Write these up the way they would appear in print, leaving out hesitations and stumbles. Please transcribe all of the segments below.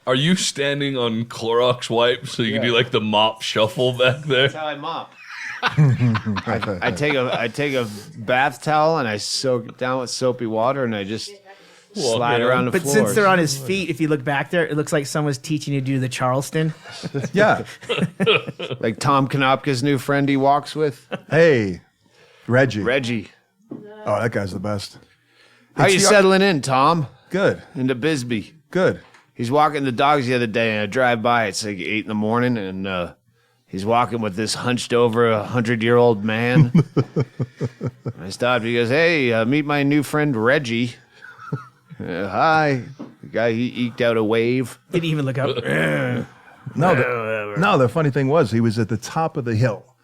Are you standing on Clorox wipes so you can do like the mop shuffle back there? That's how I mop. I take a bath towel and I soak it down with soapy water and I just slide around the floor. But since they're on his feet, if you look back there, it looks like someone's teaching you to do the Charleston. Yeah. Like Tom Konopka's new friend he walks with. Hey, Reggie. Oh, that guy's the best. How you settling in, Tom? Good. Into Bisbee. Good. He's walking the dogs the other day, and I drive by. It's like 8 a.m, and he's walking with this hunched over 100-year-old man. I stopped. He goes, "Hey, meet my new friend Reggie." Hi. The guy, he eked out a wave. Didn't even look up. No, the funny thing was he was at the top of the hill,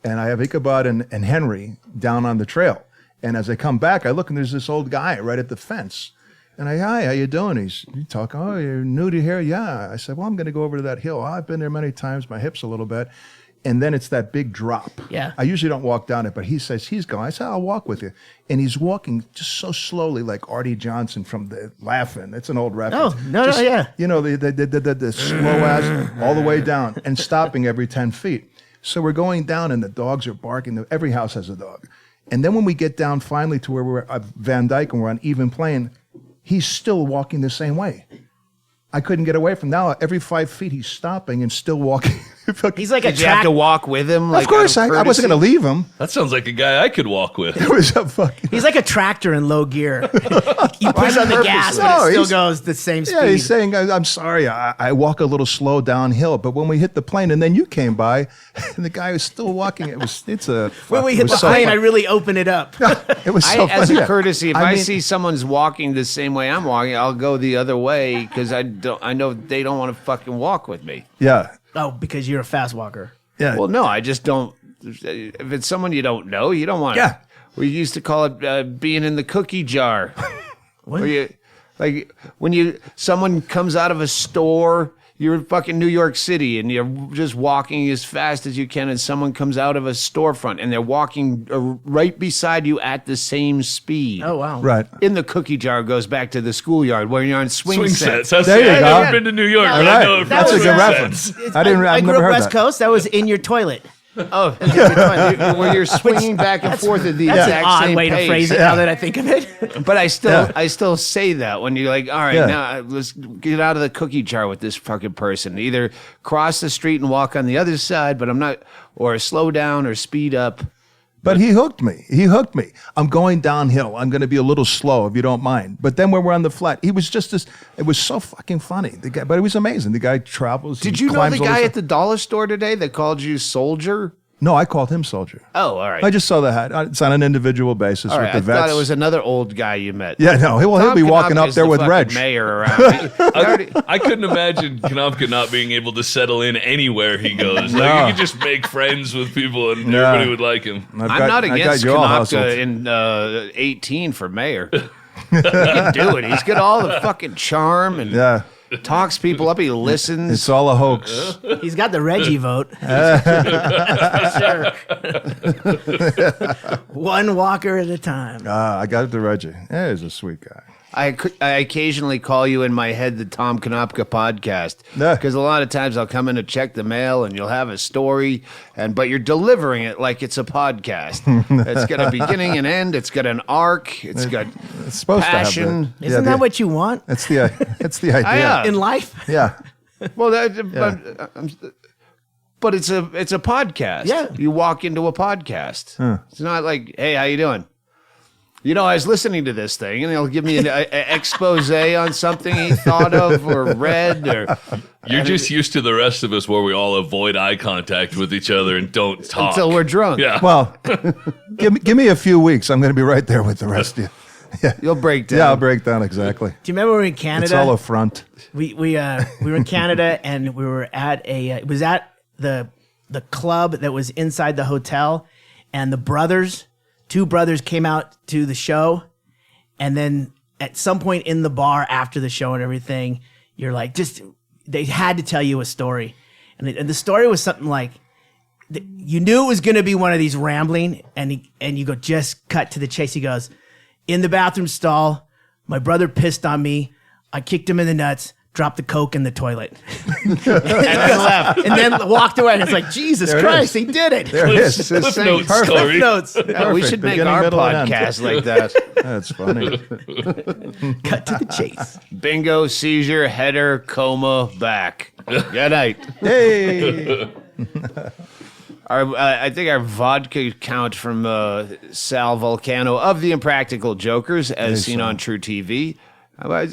and I have Ichabod and Henry down on the trail. And as I come back, I look, and there's this old guy right at the fence. And hi, how you doing? You talk, oh, you're new to here? Yeah. I said, well, I'm going to go over to that hill. I've been there many times, my hips a little bit. And then it's that big drop. Yeah. I usually don't walk down it, but he says he's going. I said, I'll walk with you. And he's walking just so slowly, like Artie Johnson from the Laugh-In. It's an old reference. Oh, no, yeah. You know, the slow ass all the way down and stopping every 10 feet. So we're going down and the dogs are barking. Every house has a dog. And then when we get down finally to where we're at Van Dyke and we're on even plane, he's still walking the same way. I couldn't get away from now. Every 5 feet, he's stopping and still walking. He's like Did you have to walk with him? Of course, I wasn't going to leave him. That sounds like a guy I could walk with. It was a fucking... He's like a tractor in low gear. You push on the gas, but it still goes the same speed. Yeah, he's saying, I'm sorry, I walk a little slow downhill, but when we hit the plane and then you came by, and the guy was still walking, when we hit the plane, I really open it up. It was so As funny. a courtesy, if I see someone's walking the same way I'm walking, I'll go the other way because I know they don't want to fucking walk with me. Yeah. Oh, because you're a fast walker. Yeah. Well, no, I just don't. If it's someone you don't know, you don't want. Yeah. We used to call it being in the cookie jar. What? Where you, like when someone comes out of a store, you're in fucking New York City and you're just walking as fast as you can, and someone comes out of a storefront and they're walking right beside you at the same speed. Oh, wow. Right. In the cookie jar goes back to the schoolyard where you're on swing sets. There you I've go. never been to New York. All But right. I know it That's from a swing good sets. reference. I I've grew never up heard West that. Coast. That was in your toilet. Oh, where you're swinging back and forth at the That's an exact odd same way to pace. phrase it now that I think of it. But I still say that when you're like, all right, Yeah. now let's get out of the cookie jar with this fucking person. Either cross the street and walk on the other side, but I'm not, or slow down or speed up. But he hooked me. I'm going downhill. I'm going to be a little slow if you don't mind. But then when we're on the flat, he was just this. It was so fucking funny. The guy, but it was amazing. The guy travels. Did he you know climbs the all guy this- at the dollar store today that called you soldier? No, I called him Soldier. Oh, all right. I just saw the hat. It's on an individual basis all with right. the I vets. thought it was another old guy you met. Yeah, no. He'll be walking up there with Reg. Mayor around. I couldn't imagine Konopka not being able to settle in anywhere he goes. Like No. he could just make friends with people and Yeah. everybody would like him. I'm not against you all hustled. Konopka in 18 for mayor. He can do it. He's got all the fucking charm and Yeah, talks people up. He listens. it's all a hoax. He's got the Reggie vote. That's for sure. One walker at a time. I got it to Reggie. Yeah, he's a sweet guy. I occasionally call you in my head the Tom Konopka podcast Yeah. because a lot of times I'll come in to check the mail and you'll have a story, but you're delivering it like it's a podcast. It's got a beginning and end. It's got an arc. It's got It's supposed passion. to have Isn't that what you want It's the idea. Yeah. in life? Yeah. Well, but it's a podcast. Yeah. You walk into a podcast. It's not like, hey, how you doing? You know, I was listening to this thing, and he'll give me an expose on something he thought of or read. You're just used to the rest of us where we all avoid eye contact with each other and don't talk. Until we're drunk. Yeah. Well, give me a few weeks. I'm going to be right there with the rest of you. Yeah. You'll break down. Yeah, I'll break down exactly. Do you remember we were in Canada? It's all a front. We were in Canada and we were at it was at the club that was inside the hotel, and two brothers came out to the show, and then at some point in the bar after the show and everything, you're like, they had to tell you a story, and the story was something like, you knew it was going to be one of these rambling, and you go, just cut to the chase. He goes, in the bathroom stall, my brother pissed on me. I kicked him in the nuts. dropped the Coke in the toilet. and then left. And then walked away. And it's like, Jesus There it Christ, is. he did it. There it is. It's the Cliff same- Notes Perfect. story. Notes. Yeah, we Perfect. should make Beginning, our middle, and end. podcast like that. That's funny. Cut to the chase. Bingo, seizure, header, coma, back. Good night. Hey. I think our vodka count from Sal Volcano of the Impractical Jokers, as seen on True TV.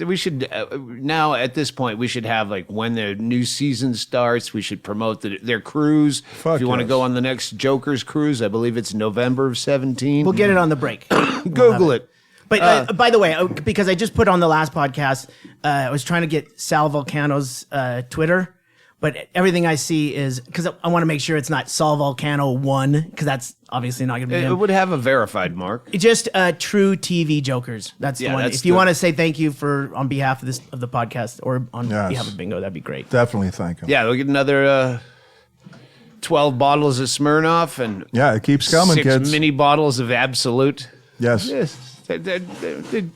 We should now at this point we should have like when their new season starts. We should promote their cruise. Fuck if you want to yes. go on the next Jokers cruise, I believe it's November of 2017. We'll get it on the break. Google it. But by the way, because I just put on the last podcast, I was trying to get Sal Volcano's Twitter, but everything I see is because I want to make sure it's not Sal Volcano 1, because that's obviously not going to be It him. would have a verified mark. It's just True TV Jokers. That's the Yeah, one. that's If you the- want to say thank you on behalf of the podcast or on Yes. behalf of Bingo, that'd be great. Definitely thank him. Yeah, we'll get another 12 bottles of Smirnoff and Yeah, it keeps coming, 6 kids. mini bottles of Absolute. Yes. Yes.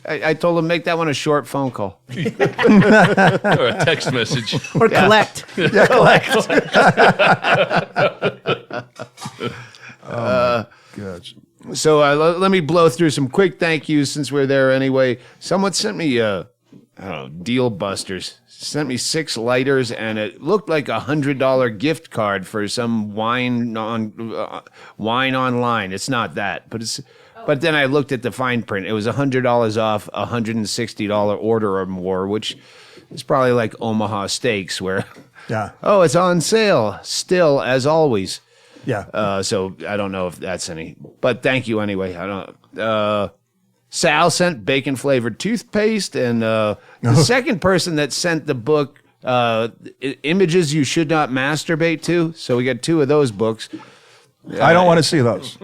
I told him make that one a short phone call. Or a text message. Or collect. Yeah, collect. Good. So let me blow through some quick thank yous since we're there anyway. Someone sent me I don't know, Deal Busters. Sent me 6 lighters and it looked like $100 gift card for some wine online. It's not that, but it's. But then I looked at the fine print. It was $100 off a $160 order or more, which is probably like Omaha Steaks, where Yeah. oh, it's on sale still as always. Yeah. So I don't know if that's any, but thank you anyway. I don't. Sal sent bacon flavored toothpaste, and the second person that sent the book, Images You Should Not Masturbate To. So we got 2 of those books. I don't want to see those.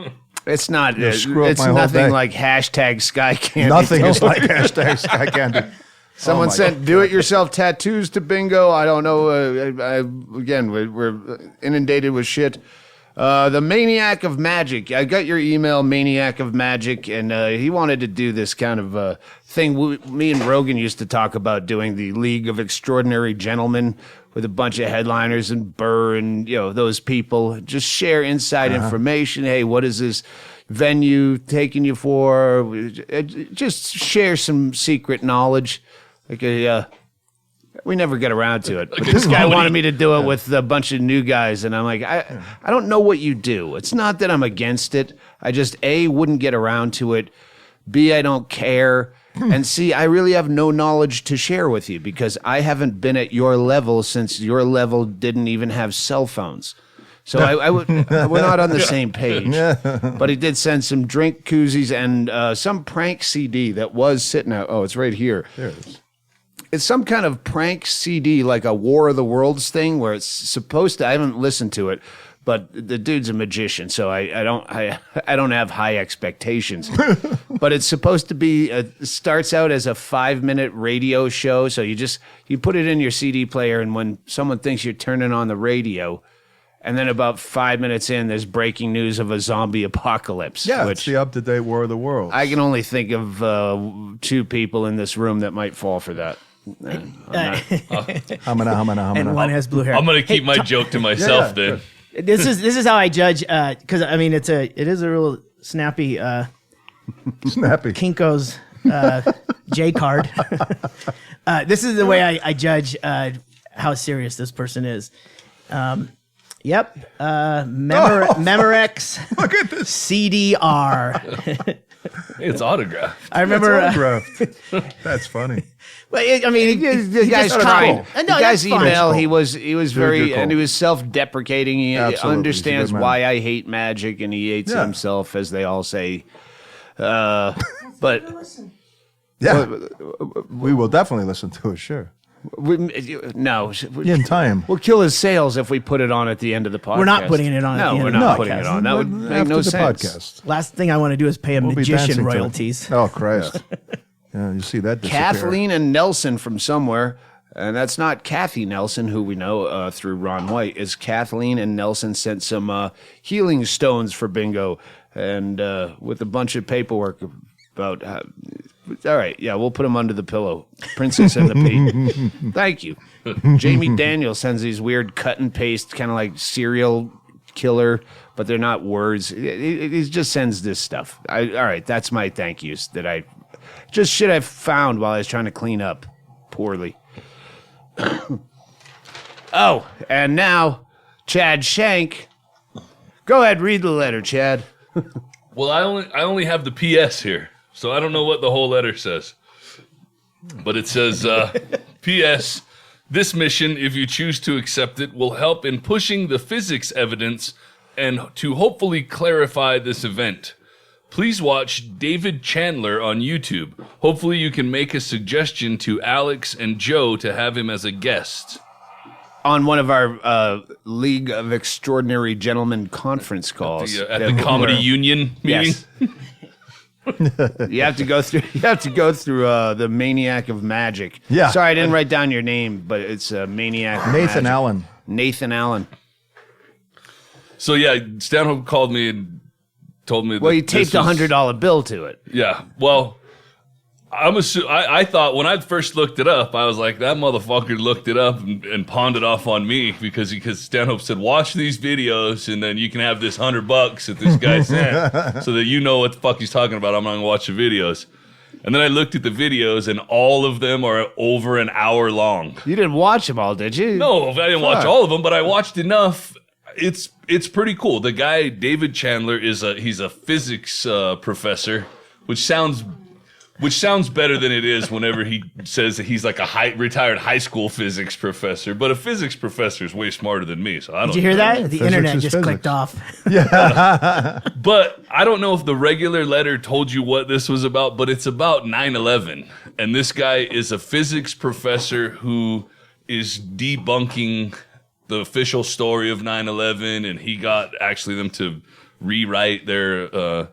It's not. screw up It's my whole nothing day. like hashtag Sky Candy. Nothing is like hashtag Sky Candy. Someone Oh my sent do-it-yourself tattoos to Bingo. I don't know. Again, we're inundated with shit. The Maniac of Magic. I got your email, Maniac of Magic, and he wanted to do this kind of thing me and Rogan used to talk about doing, the League of Extraordinary Gentlemen, with a bunch of headliners and Burr and those people. Just share inside information. Hey, what is this venue taking you for? Just share some secret knowledge. Like we never get around to it. But this guy wanted me to do it with a bunch of new guys, and I'm like, I don't know what you do. It's not that I'm against it. I just A, wouldn't get around to it. B, I don't care. And C, I really have no knowledge to share with you because I haven't been at your level since your level didn't even have cell phones. So we're not on the same page. But he did send some drink koozies and some prank CD that was sitting out. Oh, it's right here. There it is. It's some kind of prank CD, like a War of the Worlds thing, where it's supposed to. I haven't listened to it, but the dude's a magician, so I don't have high expectations. But it's supposed to be. Starts out as a 5-minute radio show, so you put it in your CD player, and when someone thinks you're turning on the radio, and then about 5 minutes in, there's breaking news of a zombie apocalypse. Yeah, which it's the up-to-date War of the Worlds. I can only think of 2 people in this room that might fall for that. Humana. And one has blue hair. I'm gonna keep my joke to myself Yeah, then. This is how I judge, because I mean it is a real snappy Snappy. Kinko's J card. This is the way I judge how serious this person is. Yep. Memorex Look at this. CDR. It's autographed. I remember. Autographed. That's funny. I mean, The guy's just trying. No, The guy's that's fine. email, he was very, good and call. he was self-deprecating. He Absolutely. He's understands a good man. why I hate magic, and he hates Yeah. himself, as they all say. But Yeah. We will definitely listen to it, sure. no, In time. we'll kill his sales if we put it on at the end of the podcast. We're not putting it on at No, the end we're of the not podcast. putting it on. That would make After no the sense. podcast. Last thing I want to do is pay a We'll be dancing magician to it. royalties. Oh, Christ. Yeah, you see that disappear. Kathleen and Nelson from somewhere, and that's not Kathy Nelson, who we know through Ron White. It's Kathleen and Nelson sent some healing stones for Bingo, and with a bunch of paperwork about All right, yeah, we'll put him under the pillow. Princess and the Pea. Thank you. Jamie Daniels sends these weird cut and paste, kind of like serial killer, but they're not words. He just sends this stuff. All right, that's my thank yous that I just shit I found while I was trying to clean up poorly. Oh, and now Chad Shank. Go ahead, read the letter, Chad. Well, I only have the PS here, so I don't know what the whole letter says. But it says, P.S. This mission, if you choose to accept it, will help in pushing the physics evidence and to hopefully clarify this event. Please watch David Chandler on YouTube. Hopefully you can make a suggestion to Alex and Joe to have him as a guest. On one of our League of Extraordinary Gentlemen conference calls. At the Comedy Union meeting? Yes. You have to go through the Maniac of Magic. Yeah. Sorry, I didn't write down your name, but it's Maniac of Nathan Magic. Allen. Nathan Allen. So yeah, Stanhope called me and told me Well, that you taped a $100 bill to it. Yeah, well, I thought when I first looked it up, I was like, that motherfucker looked it up and pawned it off on me because Stanhope said, watch these videos and then you can have this $100 that this guy sent so that you know what the fuck he's talking about. I'm not gonna watch the videos. And then I looked at the videos and all of them are over an hour long. You didn't watch them all, did you? No, I didn't watch all of them, but I watched enough. It's pretty cool. The guy, David Chandler, he's a physics professor, which sounds better than it is whenever he says that he's like a retired high school physics professor. But a physics professor is way smarter than me, so I don't. Did you hear that? The Physics internet is just physics. clicked off. But I don't know if the regular letter told you what this was about, but it's about 9/11. And this guy is a physics professor who is debunking the official story of 9/11, and he got actually them to rewrite their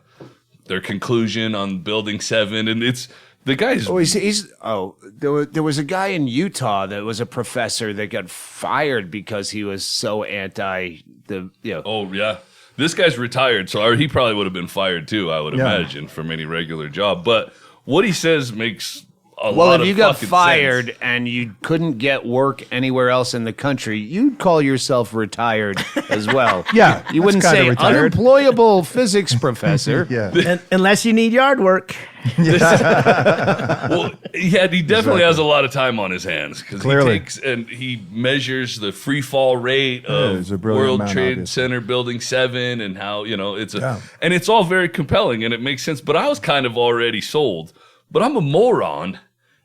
conclusion on Building 7, and it's the guy's. Oh, there was a guy in Utah that was a professor that got fired because he was so anti the. Oh yeah, this guy's retired, so he probably would have been fired too. I would imagine from any regular job. But what he says makes a lot of Well, if you got fucking fired sense. and you couldn't get work anywhere else in the country, you'd call yourself retired as well. Yeah, You that's wouldn't kinda say retired. unemployable physics professor. Yeah. Unless you need yard work. Well, yeah, he definitely has a lot of time on his hands because he Clearly. takes and he measures the free fall rate he's of a brilliant World man, Trade obviously. Center Building 7 and how it's Yeah. and it's all very compelling and it makes sense. But I was kind of already sold. But I'm a moron,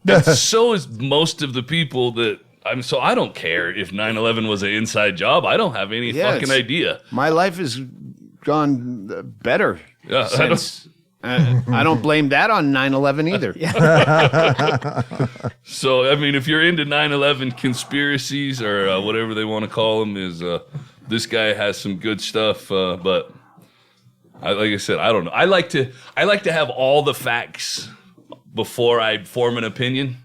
and so is most of the people that. So I don't care if 9/11 was an inside job. I don't have any fucking idea. My life has gone better Yeah, since. I don't blame that on 9/11 either. So, I mean, if you're into 9/11 conspiracies or whatever they want to call them, this guy has some good stuff. But like I said, I don't know. I like to have all the facts before I form an opinion,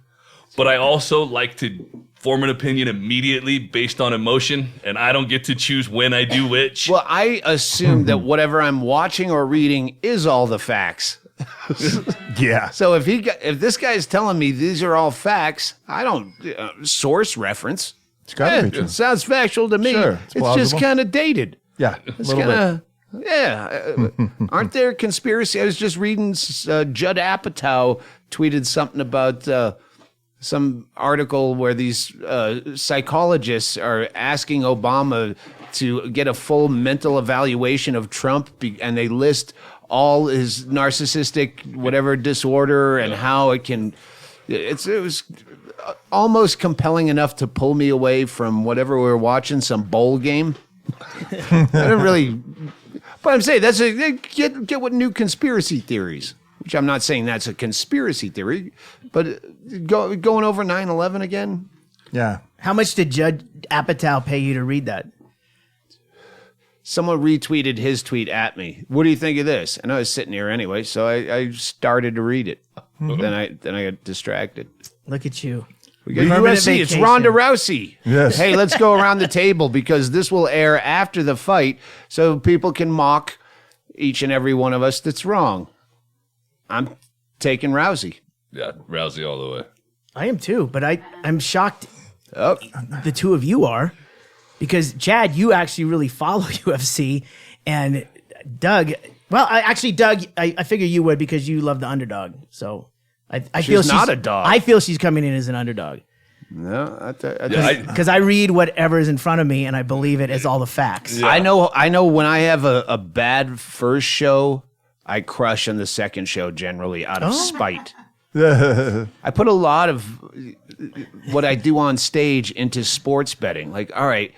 but I also like to form an opinion immediately based on emotion, and I don't get to choose when I do which. Well, I assume that whatever I'm watching or reading is all the facts. Yeah. So if this guy's telling me these are all facts, I don't source reference. It's got to be true. It sounds factual to me. Sure, it's it's just plausible. kind of dated. Yeah. A It's little bit. kind of aren't there conspiracy? I was just reading Judd Apatow tweeted something about some article where these psychologists are asking Obama to get a full mental evaluation of Trump, and they list all his narcissistic whatever disorder and how it can. It was almost compelling enough to pull me away from whatever we were watching, some bowl game. I don't really, but I'm saying get with new conspiracy theories. Which I'm not saying that's a conspiracy theory, but going over 9/11 again. Yeah. How much did Judd Apatow pay you to read that? Someone retweeted his tweet at me. What do you think of this? And I was sitting here anyway, so I started to read it. Then I got distracted. Look at you. We got Permanent UFC. It's vacation. Ronda Rousey. Yes. Hey, let's go around the table because this will air after the fight, so people can mock each and every one of us that's wrong. I'm taking Rousey. Yeah, Rousey all the way. I am too, but I'm shocked Oh, the two of you are, because Chad, you actually really follow UFC, and Doug. Well, Doug, I figure you would because you love the underdog. So I feel she's not a dog. I feel she's coming in as an underdog no, because I read whatever is in front of me and I believe it as all the facts. Yeah. I know when I have a bad first show, I crush on the second show generally out of spite. I put a lot of what I do on stage into sports betting. Like, all right,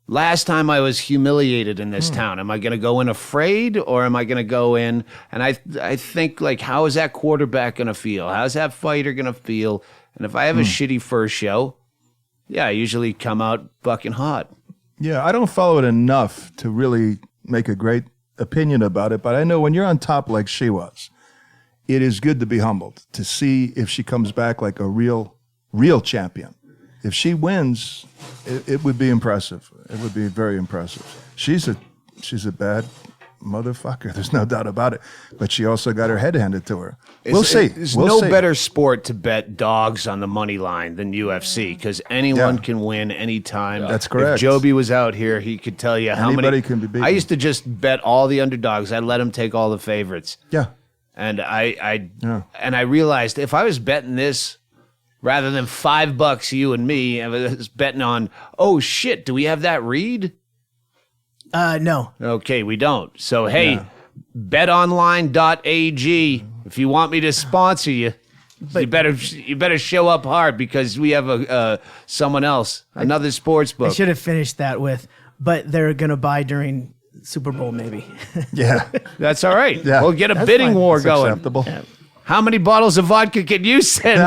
last time I was humiliated in this town. Am I going to go in afraid, or am I going to go in? And I think, like, how is that quarterback going to feel? How's that fighter going to feel? And if I have a shitty first show, yeah, I usually come out bucking hot. Yeah, I don't follow it enough to really make a great opinion about it, but I know when you're on top like she was, it is good to be humbled, to see if she comes back like a real champion. If she wins, it would be impressive. It would be very impressive. She's a bad motherfucker. There's no doubt about it. But she also got her head handed to her. We'll see. There's We'll no see. better sport to bet dogs on the money line than UFC, because anyone can win anytime. That's correct. If Jobi was out here, he could tell you how Anybody many. can be beaten. I used to just bet all the underdogs. I'd let him take all the favorites. Yeah. And I realized if I was betting this rather than $5 you and me, I was betting on, oh shit, do we have that read? No. Okay, we don't. So hey, betonline.ag. If you want me to sponsor you, you better show up hard, because we have someone else, another sports I book. should have finished that with, but they're gonna buy during Super Bowl maybe. Yeah. That's all right. Yeah. We'll get a That's bidding fine. war It's going. acceptable. How many bottles of vodka can you send?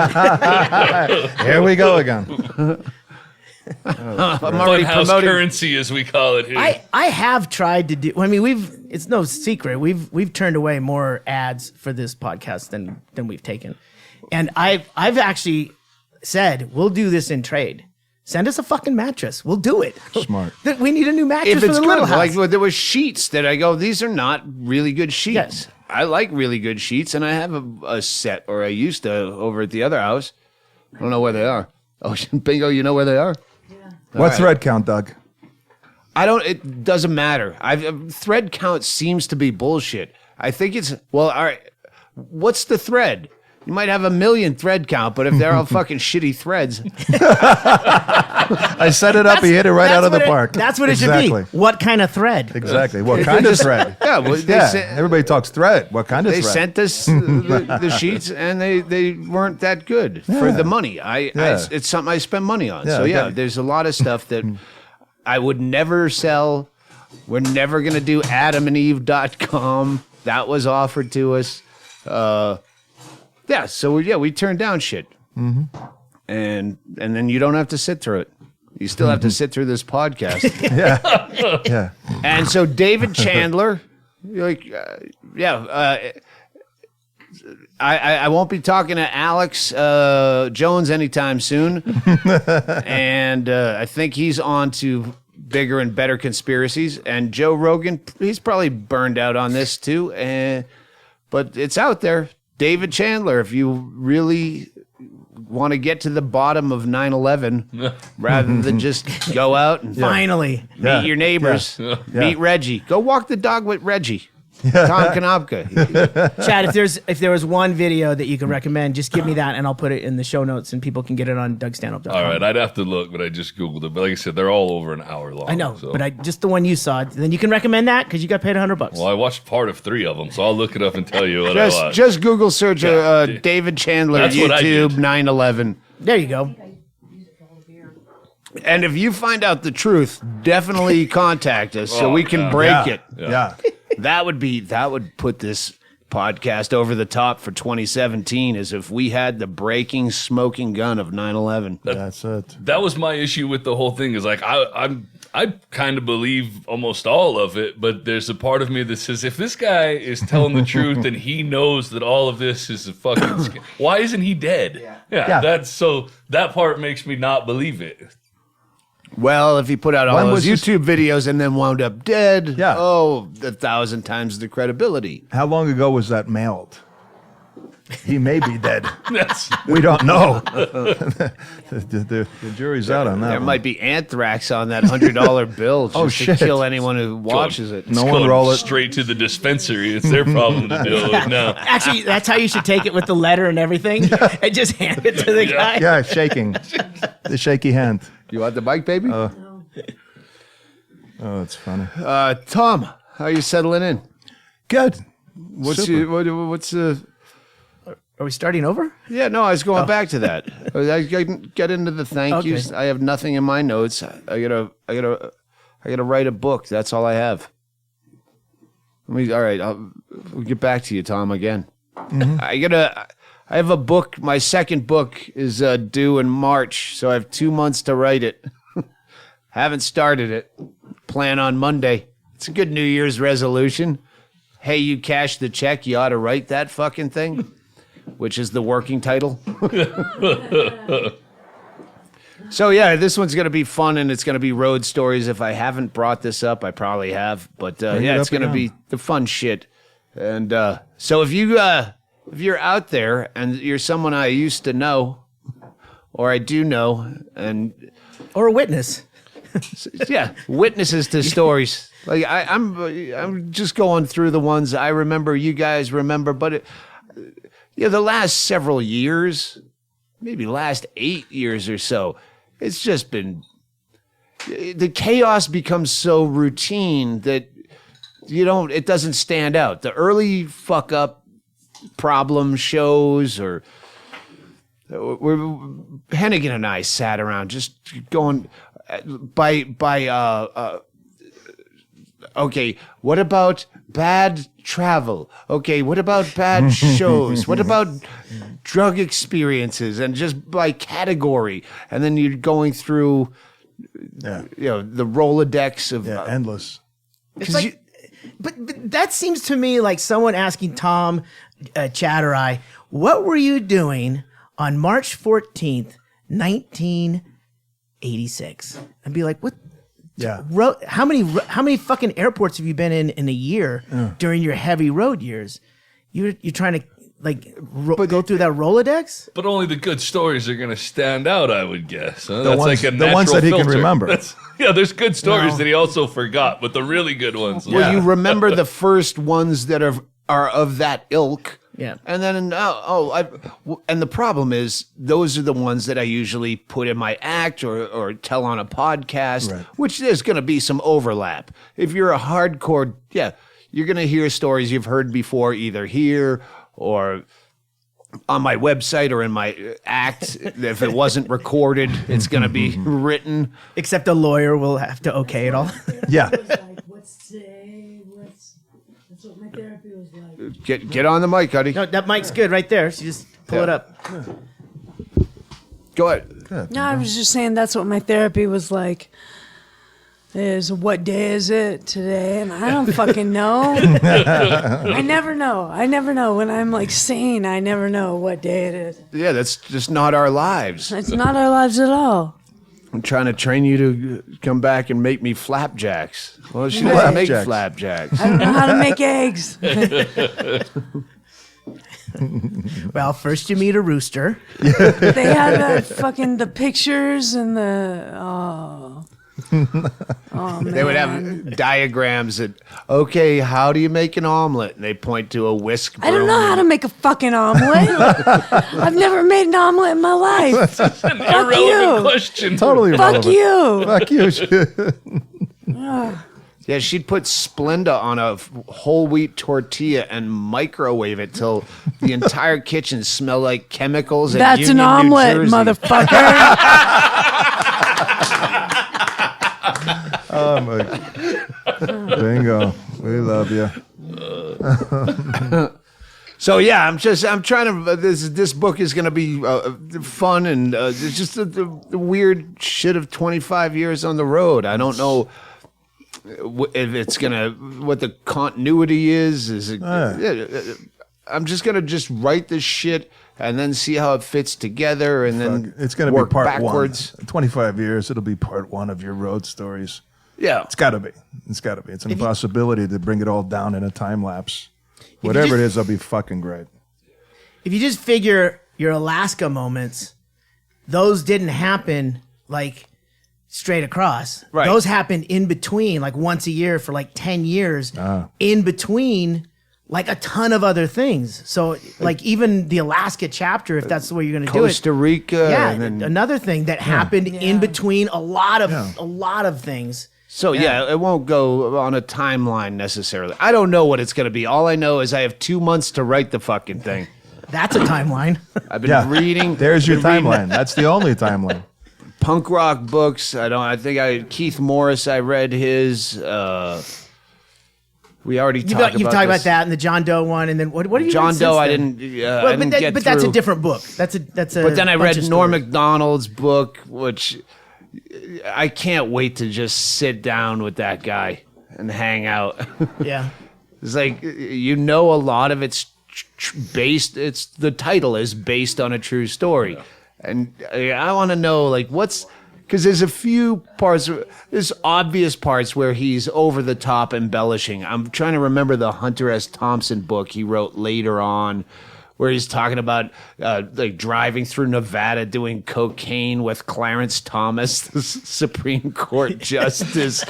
Here we go again. I'm already Funhouse promoting. currency, as we call it here. I have tried to do. I mean, it's no secret. We've turned away more ads for this podcast than we've taken, and I've actually said we'll do this in trade. Send us a fucking mattress. We'll do it. Smart. We need a new mattress If for it's the little good, house. like well, there was sheets that I go, these are not really good sheets. Yes. I like really good sheets, and I have a set, or I used to, over at the other house. I don't know where they are. Oh, bingo, you know where they are? What right. thread count, Doug? It doesn't matter. Thread count seems to be bullshit. I think it's, well, all right, what's the thread? You might have 1 million thread count, but if they're all fucking shitty threads, I set it up. He hit it right out of the park. That's what it Exactly. should be. What kind of thread? Exactly. What kind of thread? yeah, well, Everybody talks thread. What kind of they thread? sent us the sheets, and they weren't that good for the money. It's something I spend money on. Yeah, So I yeah, get it. there's a lot of stuff that I would never sell. We're never gonna do AdamandEve.com. That was offered to us. Yeah, so we turned down shit, and then you don't have to sit through it. You still have to sit through this podcast. Yeah. And so David Chandler, I won't be talking to Alex Jones anytime soon, and I think he's on to bigger and better conspiracies. And Joe Rogan, he's probably burned out on this too, but it's out there. David Chandler, if you really want to get to the bottom of 9/11, rather than just go out and Finally. meet your neighbors, meet Reggie, go walk the dog with Reggie, Tom Konopka. Chad, if there was one video that you could recommend, just give me that and I'll put it in the show notes and people can get it on DougStanhope.com. All right, I'd have to look, but I just Googled it. But like I said, they're all over an hour long. I know, so. but just the one you saw. Then you can recommend that because you got paid $100. Well, I watched part of 3 of them, so I'll look it up and tell you what I watched. Just Google search David Chandler That's what I YouTube did. 9/11. There you go. And if you find out the truth, definitely contact us so we can break it. Yeah. That would put this podcast over the top for 2017, as if we had the breaking, smoking gun of 9/11. That's it. That was my issue with the whole thing. Is like I kind of believe almost all of it, but there's a part of me that says if this guy is telling the truth and he knows that all of this is a fucking scam, why isn't he dead? Yeah. That part makes me not believe it. Well, if he put out all When those was YouTube videos and then wound up dead, Yeah. 1,000 times the credibility. How long ago was that mailed? He may be dead. That's We don't know. The jury's out on that. There one. might be anthrax on that $100 bill just to shit. kill anyone who watches it. No it's one going roll it. straight to the dispensary. It's their problem to deal with now. Actually, that's how you should take it with the letter and everything, and just hand it to the guy. Yeah, shaking. The shaky hand. You want the bike, baby? Oh, it's funny. Tom, how are you settling in? Good. What's Super. what's Are we starting over? Yeah, no, I was going back to that. I get into the thank yous. I have nothing in my notes. I gotta write a book. That's all I have. All right, we'll get back to you, Tom, again. Mm-hmm. I have a book. My second book is due in March, so I have 2 months to write it. Haven't started it. Plan on Monday. It's a good New Year's resolution. Hey, you cashed the check. You ought to write that fucking thing. Which is the working title. So yeah, this one's gonna be fun, and it's gonna be road stories. If I haven't brought this up, I probably have. But yeah, it's gonna be the fun shit. And so if you're out there and you're someone I used to know, or I do know, and Or a witness? yeah, witnesses to stories. Like I'm just going through the ones I remember. You guys remember, but. The last several years, maybe last 8 years or so, it's just been, the chaos becomes so routine that it doesn't stand out. The early fuck up problem shows, or Hennigan and I sat around just going okay, what about bad travel? Okay, what about bad shows? What about drug experiences? And just by category. And then you're going through, the Rolodex of... Yeah, endless. It's like, but that seems to me like someone asking Tom Chatterai, what were you doing on March 14th, 1986? I'd be like, what? Yeah. How many fucking airports have you been in a year during your heavy road years? You're trying to go through that Rolodex? But only the good stories are going to stand out, I would guess. Huh? The ones that he can remember. There's good stories that he also forgot, but the really good ones. Well, you remember the first ones that are of that ilk. Yeah. And then, and the problem is, those are the ones that I usually put in my act or tell on a podcast, Right. which there's going to be some overlap. If you're a hardcore, you're going to hear stories you've heard before, either here or on my website or in my act. If it wasn't recorded, it's going to be written. Except a lawyer will have to okay it all. Yeah. That's what my therapy was like. Get on the mic, Huddy. No, that mic's good right there. So just pull it up. Go ahead. No, I was just saying that's what my therapy was like. Is what day is it today? And I don't fucking know. I never know. When I'm like sane, I never know what day it is. Yeah, that's just not our lives. It's not our lives at all. I'm trying to train you to come back and make me flapjacks. Well, she doesn't make flapjacks. I don't know how to make eggs. Well, first you meet a rooster. They had the pictures and oh man. They would have diagrams that, okay, how do you make an omelet? And they point to a whisk broom. I don't know how to make a fucking omelet. I've never made an omelet in my life. That's an irrelevant question. Totally Fuck irrelevant. you. Fuck you. Yeah, she'd put Splenda on a whole wheat tortilla and microwave it till the entire kitchen smelled like chemicals. That's Union, an omelet, New Jersey. motherfucker. Oh my. Bingo. We love you. So yeah, I'm trying to. This book is going to be fun, and it's just the weird shit of 25 years on the road. I don't know if it's gonna what the continuity is. I'm just gonna write this shit and then see how it fits together, and then It's going to work be part backwards. 1. 25 years, it'll be part 1 of your road stories. Yeah, It's got to be. It's got to be. It's an impossibility to bring it all down in a time lapse. Whatever it is, it'll be fucking great. if you just figure your Alaska moments, those didn't happen like straight across. Right. Those happened in between, like once a year for like 10 years, in between like a ton of other things. So like even the Alaska chapter, if that's the way you're going to do it. Costa Rica. Yeah, and then, another thing that happened in between a lot of things. so yeah, it won't go on a timeline necessarily. I don't know what it's going to be. All I know is I have 2 months to write the fucking thing. That's a timeline. I've been reading. There's your been reading timeline. That's the only timeline. Punk rock books. Keith Morris. I read his. We already You've talked talked about about this. that and the John Doe one, and then what are you John read Doe. since I then? didn't. Well, I didn't get but that's a through. different book. That's a. But then I bunch read of Norm stories. Macdonald's book, which I can't wait to just sit down with that guy and hang out. Yeah. It's like, a lot of it's based. It's the title is based on a true story, and I want to know like what's. Because there's a few parts, there's obvious parts where he's over the top embellishing. I'm trying to remember the Hunter S. Thompson book he wrote later on, where he's talking about like driving through Nevada doing cocaine with Clarence Thomas, the Supreme Court justice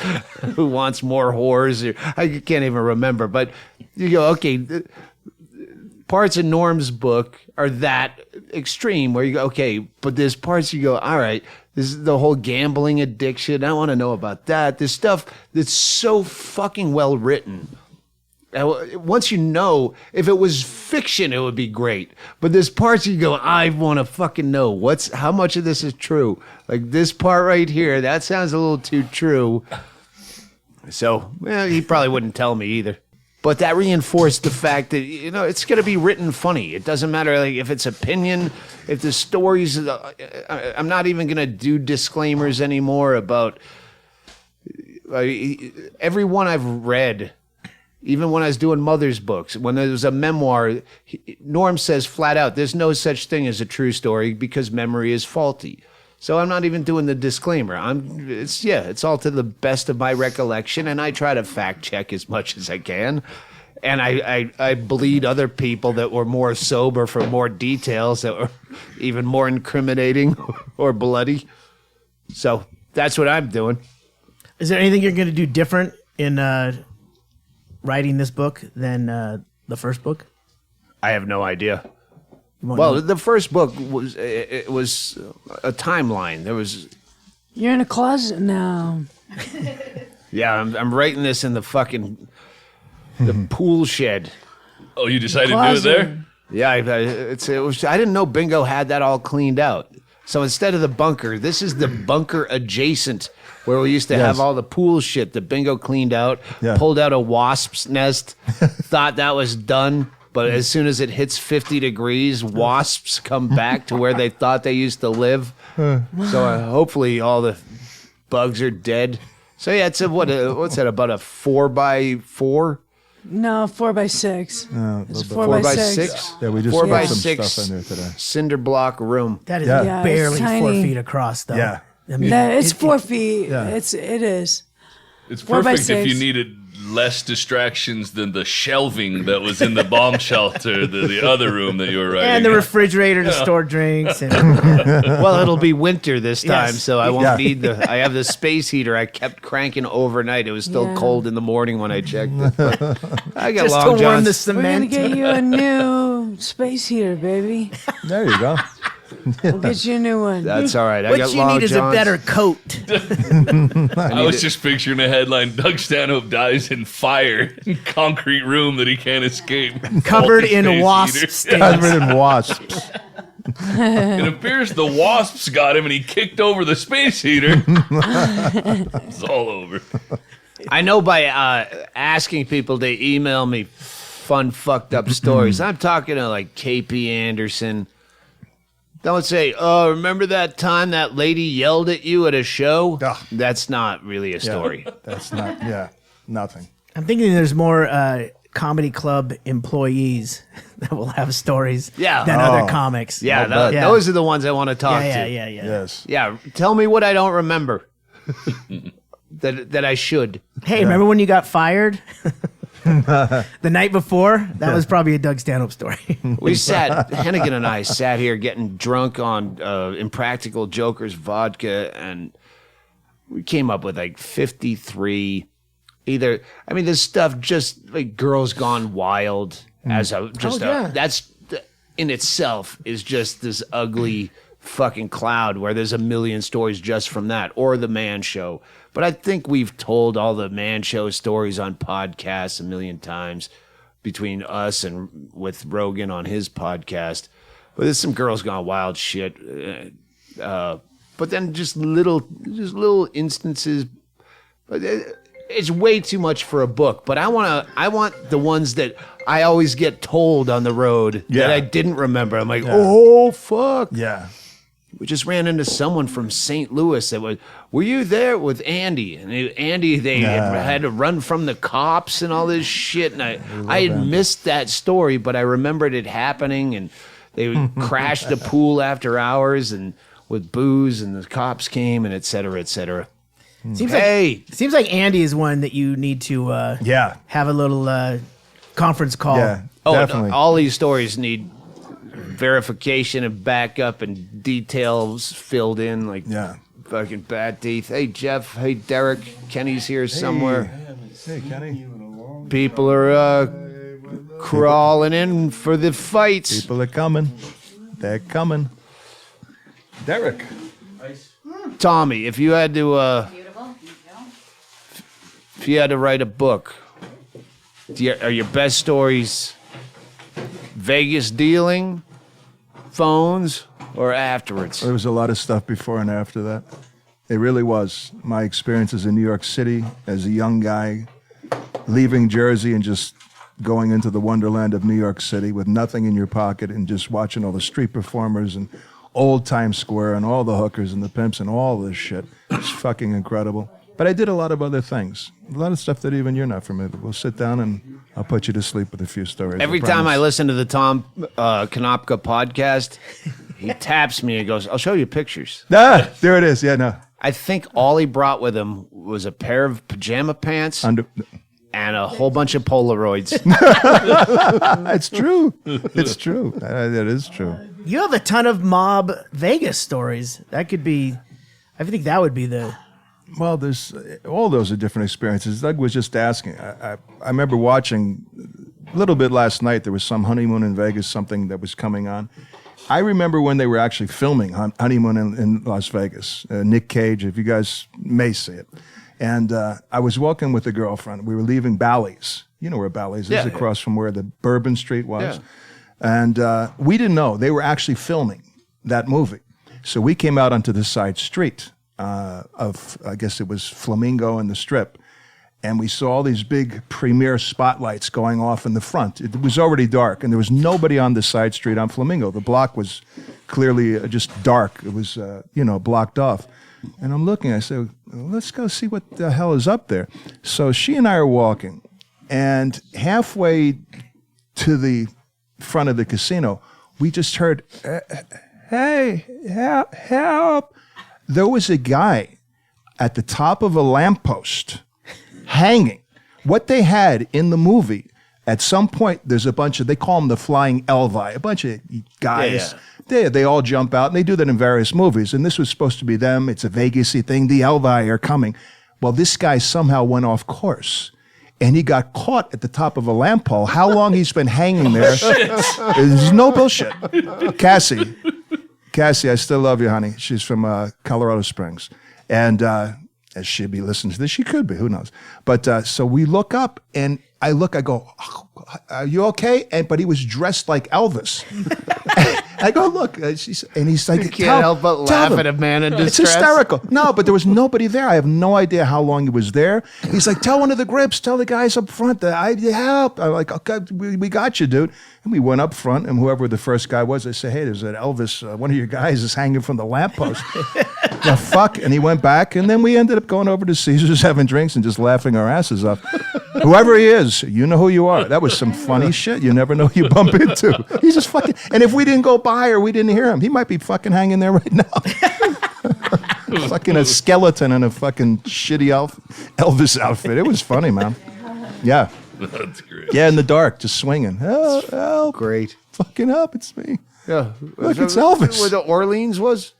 who wants more whores. I can't even remember, but you go, okay, parts of Norm's book are that extreme where you go, okay, but there's parts you go, all right, this is the whole gambling addiction. I want to know about that. There's stuff that's so fucking well written. Once you know, if it was fiction, it would be great. But there's parts you go, I want to fucking know how much of this is true. Like this part right here, that sounds a little too true. So, he probably wouldn't tell me either. But that reinforced the fact that, it's going to be written funny. It doesn't matter like if it's opinion, if the stories, I'm not even going to do disclaimers anymore about everyone I've read, even when I was doing Mother's books, when there was a memoir, Norm says flat out, there's no such thing as a true story because memory is faulty. So I'm not even doing the disclaimer. It's all to the best of my recollection, and I try to fact check as much as I can. And I bleed other people that were more sober for more details that were even more incriminating or bloody. So that's what I'm doing. Is there anything you're going to do different in writing this book than the first book? I have no idea. Well, the first book was a timeline. You're in a closet now. Yeah, I'm writing this in the pool shed. Oh, you decided to do it there? Yeah, I didn't know Bingo had that all cleaned out. So instead of the bunker, this is the bunker adjacent where we used to have all the pool shit that Bingo cleaned out, pulled out a wasp's nest, thought that was done. But as soon as it hits 50 degrees, wasps come back to where they thought they used to live. So hopefully all the bugs are dead. So yeah, it's what's that, about a 4x4? No, 4x6. It's 4x6? Yeah, we just 4x6 some stuff in there today. cinder block room. That is Yeah. barely it's 4 tiny. feet across, though. Yeah. I mean, It's 4 feet. Yeah. It is. It's 4 by perfect if you 6. needed less distractions than the shelving that was in the bomb shelter, the other room that you were writing. and the in. refrigerator to store drinks. And Well, it'll be winter this time, Yes. so I won't Yeah. need I have the space heater I kept cranking overnight. It was still Yeah. cold in the morning when I checked it. But I got just to long warm the johns. We're going cement. to get you a new space heater, baby. There you go. We'll get you a new one. That's all right. I What got you long need is a johns. better coat. I was just picturing a headline: Doug Stanhope dies in fire, concrete room that he can't escape, Covered Faulty in space wasp heater. stings. Covered in wasps. It appears the wasps got him, and he kicked over the space heater. It's all over. I know by asking people to email me fun, fucked up stories. I'm talking to like KP Anderson. Don't say, oh, remember that time that lady yelled at you at a show? Ugh. That's not really a story. That's not, nothing. I'm thinking there's more comedy club employees that will have stories Yeah. than Oh. other comics. Yeah, bet. Yeah. those are the ones I want to talk yeah, to. yeah. Yes. Yeah, tell me what I don't remember that I should. Hey, remember when you got fired? The night before, that was probably a Doug Stanhope story. Hennigan and I sat here getting drunk on Impractical Jokers vodka, and we came up with like 53. There's stuff just like Girls Gone Wild that's in itself is just this ugly fucking cloud where there's a million stories just from that, or the Man Show. But I think we've told all the Man Show stories on podcasts a million times between us and with Rogan on his podcast. But there's some Girls Gone Wild shit. But then just little instances. But it's way too much for a book. But I want the ones that I always get told on the road that I didn't remember. I'm like, oh fuck. Yeah. We just ran into someone from St. Louis that were you there with Andy? And they had to run from the cops and all this shit. And I had missed that story, but I remembered it happening. And they crashed the pool after hours and with booze, and the cops came, and et cetera, et cetera. Seems like Andy is one that you need to have a little conference call. Yeah, definitely. All these stories need verification and backup and details filled in, like fucking bad teeth. Hey Jeff, hey Derek, Kenny's here somewhere. Hey Kenny. People are crawling in for the fights. People are coming. They're coming. Derek. Tommy, if you had to write a book, are your best stories Vegas dealing, phones, or afterwards? There was a lot of stuff before and after that. It really was. My experiences in New York City as a young guy, leaving Jersey and just going into the wonderland of New York City with nothing in your pocket and just watching all the street performers and old Times Square and all the hookers and the pimps and all this shit. It's fucking incredible. But I did a lot of other things. A lot of stuff that even you're not familiar with. We'll sit down and I'll put you to sleep with a few stories. Every time I listen to the Tom Konopka podcast, he taps me and goes, I'll show you pictures. Ah, there it is. Yeah, no. I think all he brought with him was a pair of pajama pants and a whole bunch of Polaroids. It's true. It's true. That is true. You have a ton of mob Vegas stories. That could be, I think that would be the... Well, there's all those are different experiences. Doug was just asking. I remember watching a little bit last night. There was some honeymoon in Vegas, something that was coming on. I remember when they were actually filming Honeymoon in Las Vegas. Nick Cage, if you guys may see it. And I was walking with a girlfriend. We were leaving Bally's. You know where Bally's is, across from where the Bourbon Street was. Yeah. And we didn't know. They were actually filming that movie. So we came out onto the side street of, I guess it was Flamingo and the Strip. And we saw all these big premiere spotlights going off in the front. It was already dark, and there was nobody on the side street on Flamingo. The block was clearly just dark. It was, blocked off. And I'm looking, I said, well, let's go see what the hell is up there. So she and I are walking, and halfway to the front of the casino, we just heard, hey, help. There was a guy at the top of a lamppost hanging. What they had in the movie, at some point, there's a bunch of, they call them the flying Elvi, a bunch of guys. Yeah. They all jump out, and they do that in various movies. And this was supposed to be them. It's a Vegas-y thing. The Elvi are coming. Well, this guy somehow went off course, and he got caught at the top of a lamp pole. How long he's been hanging there? There's no bullshit. Cassie, I still love you, honey. She's from Colorado Springs. And as she'd be listening to this, she could be, who knows. But so we look up, and I go, oh, are you okay? But he was dressed like Elvis. I go, look. And he's like, you can't help but laugh at a man in distress. It's hysterical. No, but there was nobody there. I have no idea how long he was there. He's like, tell one of the grips, tell the guys up front that I help. I'm like, okay, we got you, dude. And we went up front, and whoever the first guy was, they say, hey, there's an Elvis, one of your guys is hanging from the lamppost. The fuck? And he went back, and then we ended up going over to Caesar's, having drinks, and just laughing our asses off. Whoever he is, you know who you are. That was some funny shit you never know who you bump into. He's just fucking, and if we didn't go by or we didn't hear him, he might be fucking hanging there right now. Fucking a skeleton in a fucking shitty Elvis outfit. It was funny, man. Yeah. That's great. Yeah, in the dark, just swinging. Help. Great. Fucking help, it's me. Yeah. Look, it's Elvis. Where the Orleans was?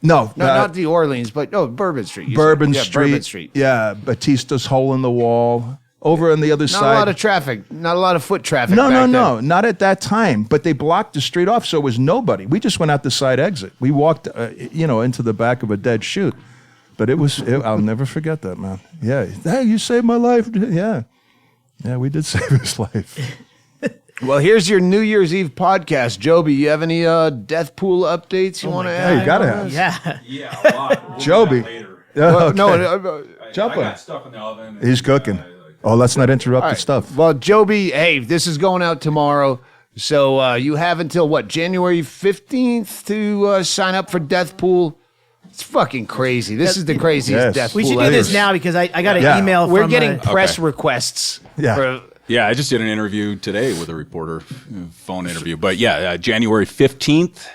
No, No, not the Orleans, but Bourbon Street. You Bourbon said. Street. Yeah, Bourbon Street. Yeah, Batista's hole in the wall. Over on the other Not side. a lot of traffic. Not a lot of foot traffic. No, back no, then. not at that time. But they blocked the street off, so it was nobody. We just went out the side exit. We walked, into the back of a dead chute. But I'll never forget that, man. Yeah, hey, you saved my life. Yeah, we did save his life. Well, here's your New Year's Eve podcast. Jobi, you have any death pool updates you want to add? Hey, you gotta have. Yeah. Yeah, a lot. We'll do Jobi. that later. Okay. No, Jump I on. got stuff in the oven. He's cooking. Oh, let's not interrupt the stuff. well, Jobi, hey, this is going out tomorrow. So you have until January 15th to sign up for Death Pool. It's fucking crazy. This is the craziest Yes. Death We Pool should do ever. this now because I got an Yeah. email We're from getting press requests. Yeah. For, Yeah, I just did an interview today with a reporter, phone interview. But yeah, January 15th.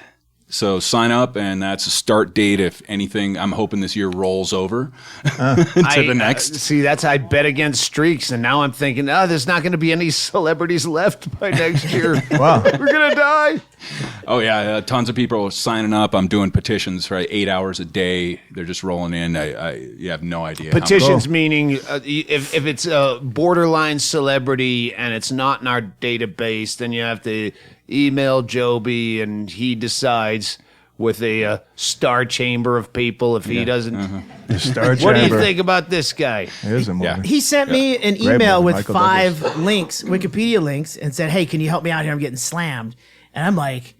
So sign up, and that's a start date. If anything, I'm hoping this year rolls over to the next. see, that's I bet against streaks, and now I'm thinking, there's not going to be any celebrities left by next year. Wow. We're gonna die. Oh yeah, tons of people are signing up. I'm doing petitions for 8 hours a day. They're just rolling in. You have no idea. Petitions meaning if it's a borderline celebrity and it's not in our database, then you have to email Jobi, and he decides with a star chamber of people if he doesn't. The Star What do you Chamber. think about this guy? Here's a movie. Yeah. He sent me an Great email movie, with Michael 5 links, Wikipedia links, and said, "Hey, can you help me out here? I'm getting slammed." And I'm like,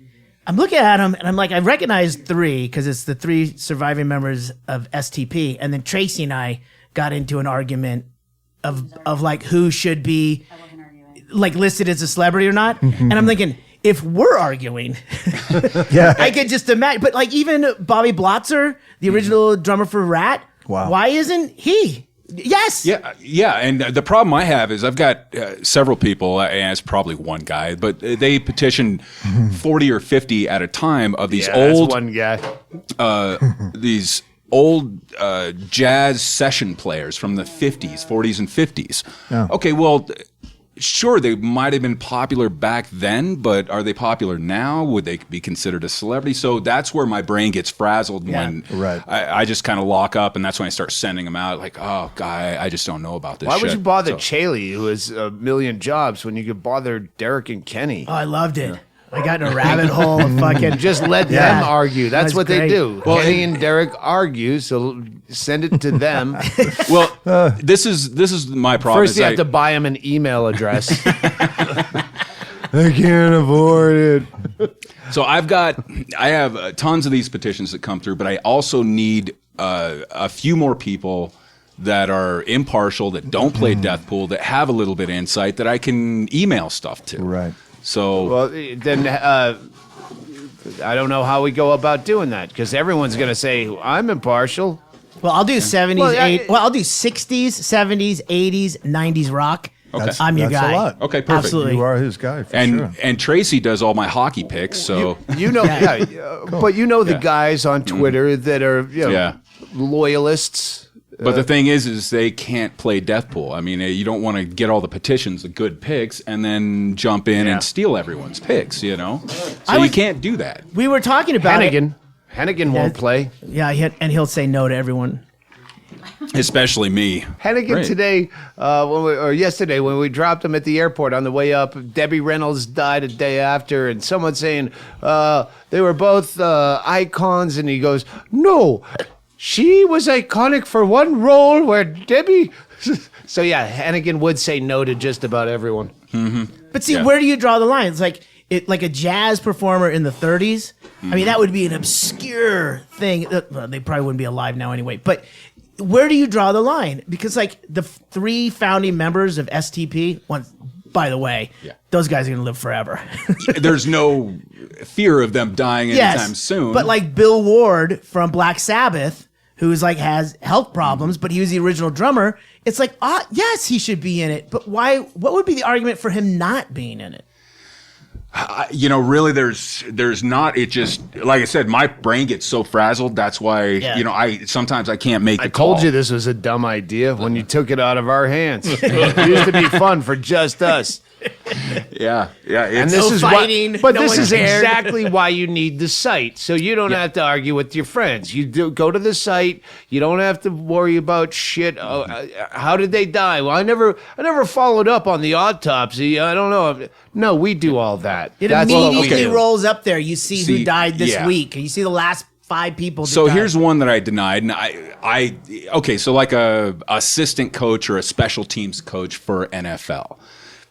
I'm looking at him, and I'm like, I recognize 3 because it's the 3 surviving members of STP, and then Tracy and I got into an argument of like who should be like listed as a celebrity or not, and I'm thinking, if we're arguing, Yeah. I could just imagine. But like even Bobby Blotzer, the original drummer for Rat, Wow. why isn't he? Yes. Yeah, and the problem I have is I've got several people, and it's probably one guy, but they petition 40 or 50 at a time of these That's old one guy. these old jazz session players from the 50s, 40s, and 50s. Yeah. Okay, well, sure, they might have been popular back then, but are they popular now? Would they be considered a celebrity? So that's where my brain gets frazzled when Right. I just kind of lock up, and that's when I start sending them out like, oh, guy, I just don't know about this Why shit. would you bother So- Chaille, who has a million jobs, when you could bother Derek and Kenny? Oh, I loved it. I got in a rabbit hole of fucking. Just let Yeah. them argue. That's That's what they great. do. Well, Kenny and Derek argue, so send it to them. Well, this is my problem. First, is you I- have to buy them an email address. I can't afford it. So I have tons of these petitions that come through, but I also need a few more people that are impartial, that don't play Death Pool, that have a little bit of insight that I can email stuff to. Right. So Well, then I don't know how we go about doing that, because everyone's going to say, I'm impartial. Well, I'll do 70s, Well, yeah, 80s. Well, I'll do 60s, 70s, 80s, 90s rock. Okay. I'm your That's guy. a lot. Okay, perfect. Absolutely. You are his guy for and sure. and Tracy does all my hockey picks. So You know, but you know the guys on Twitter that are Yeah. loyalists. but the thing is they can't play Death Pool. I mean, you don't want to get all the petitions, the good picks, and then jump in Yeah. and steal everyone's picks. You know, so I you was- can't do that. We were talking about it. Hennigan won't play. Yeah, and he'll say no to everyone. Especially me. Hennigan Right. today, or yesterday, when we dropped him at the airport on the way up, Debbie Reynolds died a day after, and someone saying they were both icons, and he goes, "No, she was iconic for one role where Debbie." So yeah, Hennigan would say no to just about everyone. But see, Yeah. where do you draw the line? It's like a jazz performer in the 30s. I mean, that would be an obscure thing. Well, they probably wouldn't be alive now anyway. But where do you draw the line? Because like the 3 founding members of STP, by the way, those guys are going to live forever. There's no fear of them dying anytime soon. But like Bill Ward from Black Sabbath, who's like has health problems, but he was the original drummer. It's like, yes, he should be in it. But why? What would be the argument for him not being in it? Really, there's not. It just, like I said, my brain gets so frazzled. That's why, sometimes I can't make the call. I told you this was a dumb idea when you took it out of our hands. It used to be fun for just us. Yeah. And It's, this is fighting, but no this one is cared. exactly why you need the site, so you don't have to argue with your friends. You go to the site. You don't have to worry about shit. How did they die? Well, I never followed up on the autopsy. I don't know. No, we do all that. It That's what we immediately do. rolls up there. You see who died this yeah. week. You see the last 5 people. that so died. here's one that I denied, and so like a assistant coach or a special teams coach for NFL.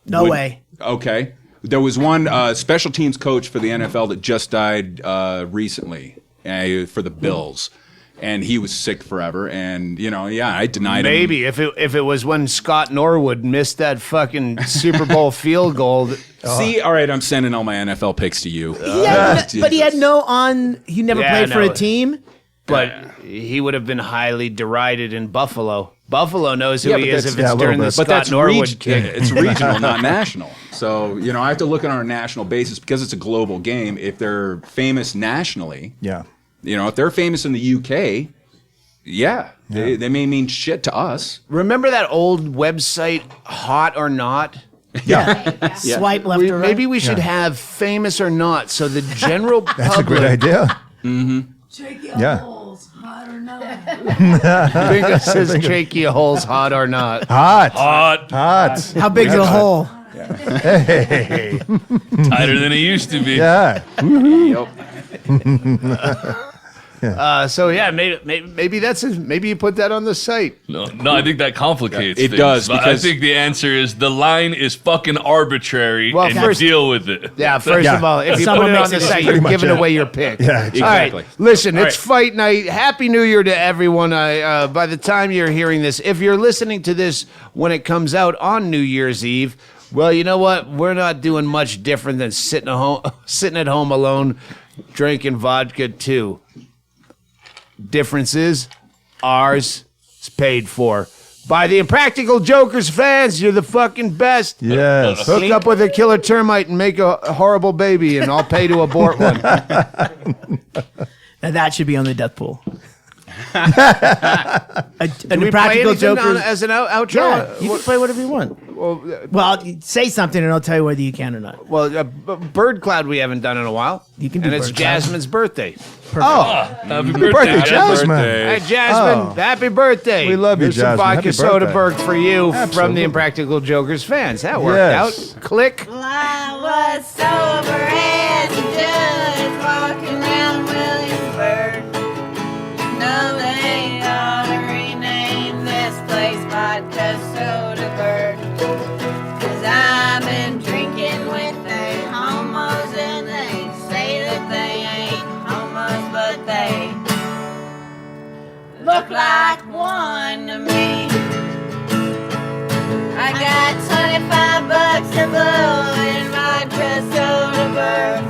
No way. Okay. There was one special teams coach for the NFL that just died recently for the Bills. And he was sick forever. And, I denied him. Maybe if it was when Scott Norwood missed that fucking Super Bowl field goal. See, all right, I'm sending all my NFL picks to you. But he had he never Yeah, played for no. a team. But he would have been highly derided in Buffalo. Buffalo knows who Yeah, he but is that's- if it's a during little the bit. But Scott Norwood kick. It's regional, not national. So, I have to look on a national basis because it's a global game. If they're famous nationally, Yeah. if they're famous in the UK, they may mean shit to us. Remember that old website, Hot or Not? Yeah. Swipe left or right. Maybe we should have Famous or Not, so the general public. That's a great idea. Check Yeah. holes, hot or not. Bingo says Chaille holes, hot or not. Hot. Hot, How big's the hole? Hey. tighter than it used to be. Yeah. Maybe maybe you put that on the site. No, I think that complicates It things. does, But I because- think the answer is the line is fucking arbitrary, Well, and first- you deal with it. Yeah, first Yeah. of all, if you Someone put it makes on the it site, pretty you're much giving it. away your pick. Yeah, All right, exactly. listen, All it's right. fight night. Happy New Year to everyone. By the time you're hearing this, if you're listening to this when it comes out on New Year's Eve, well, you know what? We're not doing much different than sitting at home alone, drinking vodka too. Difference is, ours is paid for by the Impractical Jokers fans. You're the fucking best. Yes. Hook up with a killer termite and make a horrible baby, and I'll pay to abort one. Now that should be on the death pool. An Do we play Impractical anything Jokers. as an outro? Yeah, you can play whatever you want. Well, say something and I'll tell you whether you can or not. Well, Bird Cloud we haven't done in a while. You can do and it's Bird Cloud. Jasmine's birthday. Happy birthday, birthday, Jasmine. Hey, Jasmine, happy birthday. We love you, Here's some Jasmine. vodka Happy soda birthday. Berg for you from Absolutely. the Impractical Jokers fans. That worked Yes. out. Click. I was sober as a judge walking around Williamsburg. No, they ought to rename this place Vodka Sodaberg. 'Cause I've been drinking with the homos and they say that they ain't homos, but they look like one to me. I got $25 to blow in vodka Sodaberg.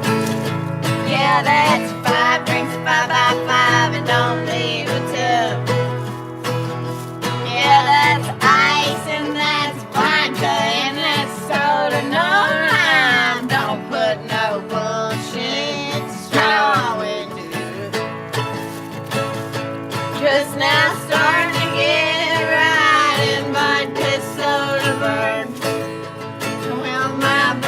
Yeah, that's 5 drinks, 5 by 5, and don't leave a tip. Yeah, that's ice and that's vodka and that's soda, no lime. Don't put no bullshit straw into it. Just now starting to get right in vodka Sodaberg. Well, my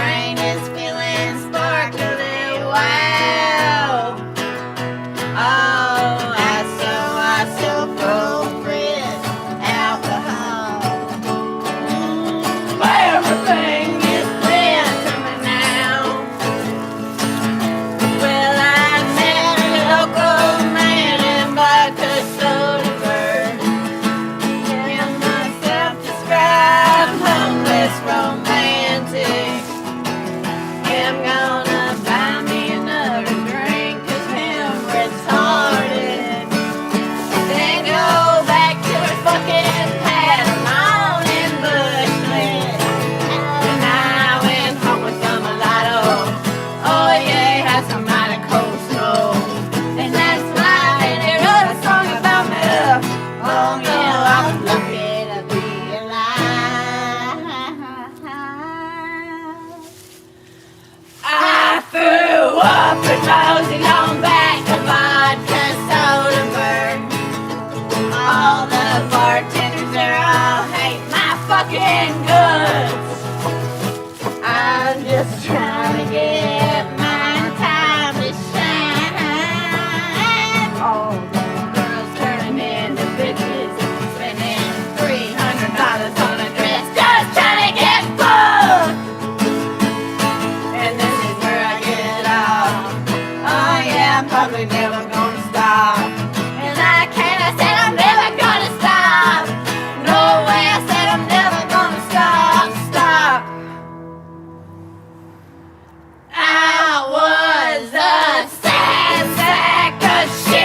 smoking goods. I'm just trying to get my time to shine. All the girls turning into bitches, spending $300 on a dress, just trying to get booked. And this is where I get it all. Oh yeah, I'm probably never gonna stop. And I can't, I said I'm never gonna stop. No way, I said I'm never gonna stop. I was a sad sack of shit.